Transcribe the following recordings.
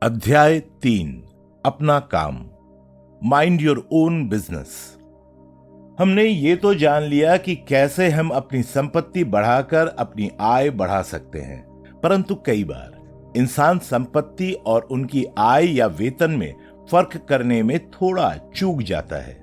अध्याय 3 अपना काम। Mind your own business. हमने ये तो जान लिया कि कैसे हम अपनी संपत्ति बढ़ाकर अपनी आय बढ़ा सकते हैं, परंतु कई बार इंसान संपत्ति और उनकी आय या वेतन में फर्क करने में थोड़ा चूक जाता है।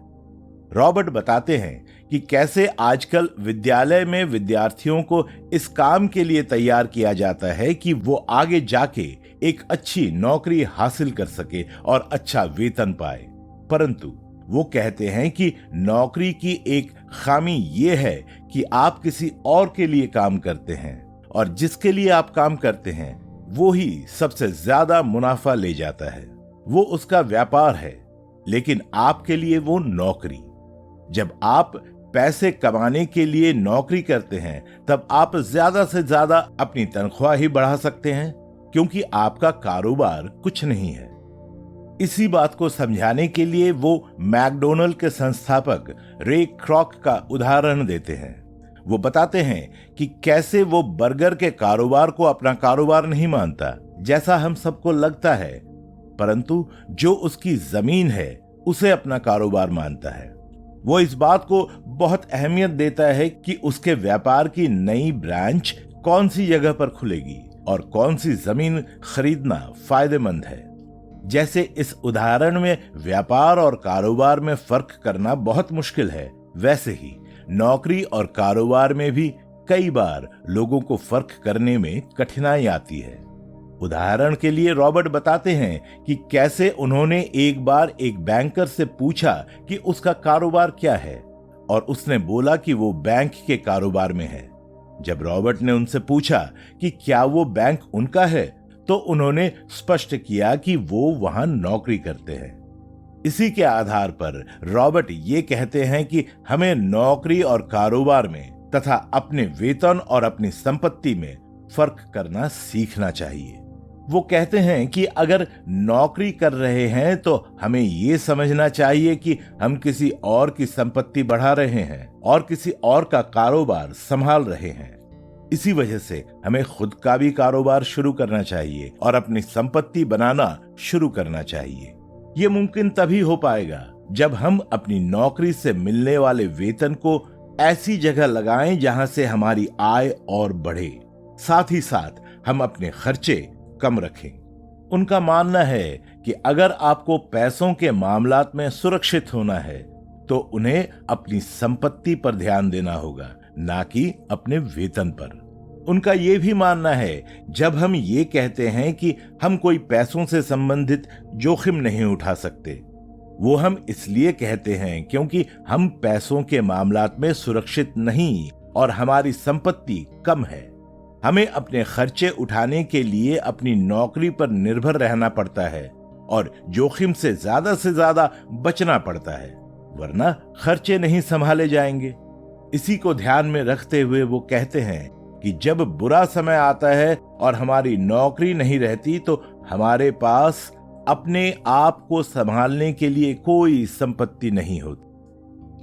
रॉबर्ट बताते हैं कि कैसे आजकल विद्यालय में विद्यार्थियों को इस काम के लिए तैयार किया जाता है कि वो आगे जाके एक अच्छी नौकरी हासिल कर सके और अच्छा वेतन पाए, परंतु वो कहते हैं कि नौकरी की एक खामी ये है कि आप किसी और के लिए काम करते हैं और जिसके लिए आप काम करते हैं वो ही सबसे ज्यादा मुनाफा ले जाता है। वो उसका व्यापार है, लेकिन आपके लिए वो नौकरी। जब आप पैसे कमाने के लिए नौकरी करते हैं तब आप ज्यादा से ज्यादा अपनी तनख्वाह ही बढ़ा सकते हैं, क्योंकि आपका कारोबार कुछ नहीं है। इसी बात को समझाने के लिए वो मैकडोनल्ड के संस्थापक रे क्रॉक का उदाहरण देते हैं। वो बताते हैं कि कैसे वो बर्गर के कारोबार को अपना कारोबार नहीं मानता जैसा हम सबको लगता है, परंतु जो उसकी जमीन है उसे अपना कारोबार मानता है। वो इस बात को बहुत अहमियत देता है कि उसके व्यापार की नई ब्रांच कौन सी जगह पर खुलेगी और कौन सी जमीन खरीदना फायदेमंद है। जैसे इस उदाहरण में व्यापार और कारोबार में फर्क करना बहुत मुश्किल है, वैसे ही नौकरी और कारोबार में भी कई बार लोगों को फर्क करने में कठिनाई आती है। उदाहरण के लिए रॉबर्ट बताते हैं कि कैसे उन्होंने एक बार एक बैंकर से पूछा कि उसका कारोबार क्या है, और उसने बोला कि वो बैंक के कारोबार में है। जब रॉबर्ट ने उनसे पूछा कि क्या वो बैंक उनका है, तो उन्होंने स्पष्ट किया कि वो वहां नौकरी करते हैं। इसी के आधार पर रॉबर्ट ये कहते हैं कि हमें नौकरी और कारोबार में तथा अपने वेतन और अपनी संपत्ति में फर्क करना सीखना चाहिए। वो कहते हैं कि अगर नौकरी कर रहे हैं तो हमें ये समझना चाहिए कि हम किसी और की संपत्ति बढ़ा रहे हैं और किसी और का कारोबार संभाल रहे हैं। इसी वजह से हमें खुद का भी कारोबार शुरू करना चाहिए और अपनी संपत्ति बनाना शुरू करना चाहिए। ये मुमकिन तभी हो पाएगा जब हम अपनी नौकरी से मिलने वाले वेतन को ऐसी जगह लगाएं जहां से हमारी आय और बढ़े, साथ ही साथ हम अपने खर्चे कम रखें। उनका मानना है कि अगर आपको पैसों के मामलात में सुरक्षित होना है तो उन्हें अपनी संपत्ति पर ध्यान देना होगा, ना कि अपने वेतन पर। उनका यह भी मानना है जब हम ये कहते हैं कि हम कोई पैसों से संबंधित जोखिम नहीं उठा सकते, वो हम इसलिए कहते हैं क्योंकि हम पैसों के मामलात में सुरक्षित नहीं और हमारी संपत्ति कम है। हमें अपने खर्चे उठाने के लिए अपनी नौकरी पर निर्भर रहना पड़ता है और जोखिम से ज्यादा बचना पड़ता है, वरना खर्चे नहीं संभाले जाएंगे। इसी को ध्यान में रखते हुए वो कहते हैं कि जब बुरा समय आता है और हमारी नौकरी नहीं रहती तो हमारे पास अपने आप को संभालने के लिए कोई संपत्ति नहीं होती।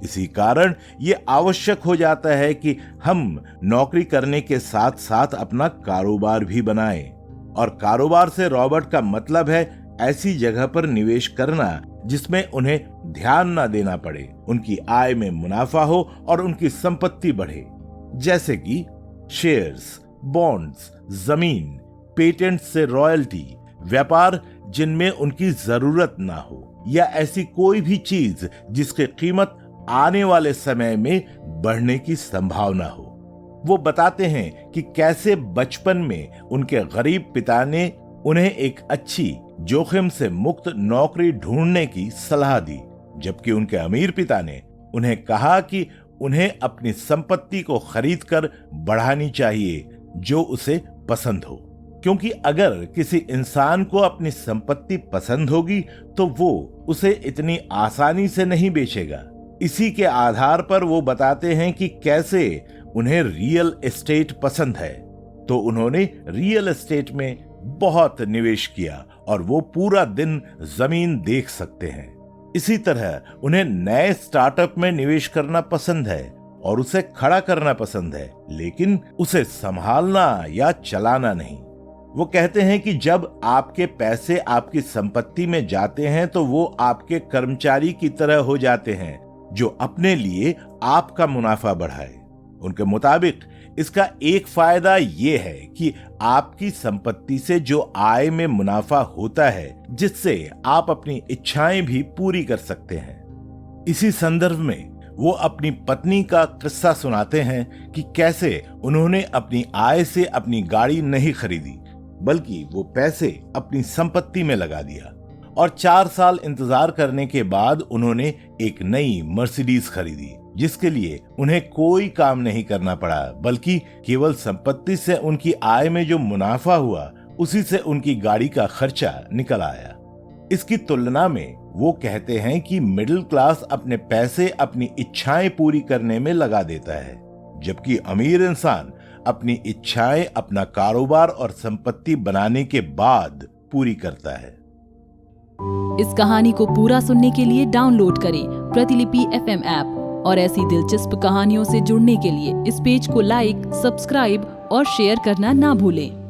इसी कारण ये आवश्यक हो जाता है कि हम नौकरी करने के साथ साथ अपना कारोबार भी बनाएं। और कारोबार से रॉबर्ट का मतलब है ऐसी जगह पर निवेश करना जिसमें उन्हें ध्यान ना देना पड़े, उनकी आय में मुनाफा हो और उनकी संपत्ति बढ़े, जैसे कि शेयर्स, बॉन्ड्स, जमीन, पेटेंट से रॉयल्टी, व्यापार जिनमें उनकी जरूरत ना हो, या ऐसी कोई भी चीज जिसकी कीमत आने वाले समय में बढ़ने की संभावना हो। वो बताते हैं कि कैसे बचपन में उनके गरीब पिता ने उन्हें एक अच्छी जोखिम से मुक्त नौकरी ढूंढने की सलाह दी, जबकि उनके अमीर पिता ने उन्हें कहा कि उन्हें अपनी संपत्ति को खरीदकर बढ़ानी चाहिए जो उसे पसंद हो, क्योंकि अगर किसी इंसान को अपनी संपत्ति पसंद होगी तो वो उसे इतनी आसानी से नहीं बेचेगा। इसी के आधार पर वो बताते हैं कि कैसे उन्हें रियल एस्टेट पसंद है, तो उन्होंने रियल एस्टेट में बहुत निवेश किया और वो पूरा दिन जमीन देख सकते हैं। इसी तरह उन्हें नए स्टार्टअप में निवेश करना पसंद है और उसे खड़ा करना पसंद है, लेकिन उसे संभालना या चलाना नहीं। वो कहते हैं कि जब आपके पैसे आपकी संपत्ति में जाते हैं तो वो आपके कर्मचारी की तरह हो जाते हैं जो अपने लिए आपका मुनाफा बढ़ाए। उनके मुताबिक इसका एक फायदा ये है कि आपकी संपत्ति से जो आय में मुनाफा होता है जिससे आप अपनी इच्छाएं भी पूरी कर सकते हैं। इसी संदर्भ में वो अपनी पत्नी का किस्सा सुनाते हैं कि कैसे उन्होंने अपनी आय से अपनी गाड़ी नहीं खरीदी बल्कि वो पैसे अपनी संपत्ति में लगा दिया और 4 साल इंतजार करने के बाद उन्होंने एक नई मर्सिडीज खरीदी जिसके लिए उन्हें कोई काम नहीं करना पड़ा बल्कि केवल संपत्ति से उनकी आय में जो मुनाफा हुआ उसी से उनकी गाड़ी का खर्चा निकल आया। इसकी तुलना में वो कहते हैं कि मिडिल क्लास अपने पैसे अपनी इच्छाएं पूरी करने में लगा देता है जबकि अमीर इंसान अपनी इच्छाएं अपना कारोबार और संपत्ति बनाने के बाद पूरी करता है। इस कहानी को पूरा सुनने के लिए डाउनलोड करें प्रतिलिपि FM ऐप और ऐसी दिलचस्प कहानियों से जुड़ने के लिए इस पेज को लाइक, सब्सक्राइब और शेयर करना ना भूलें।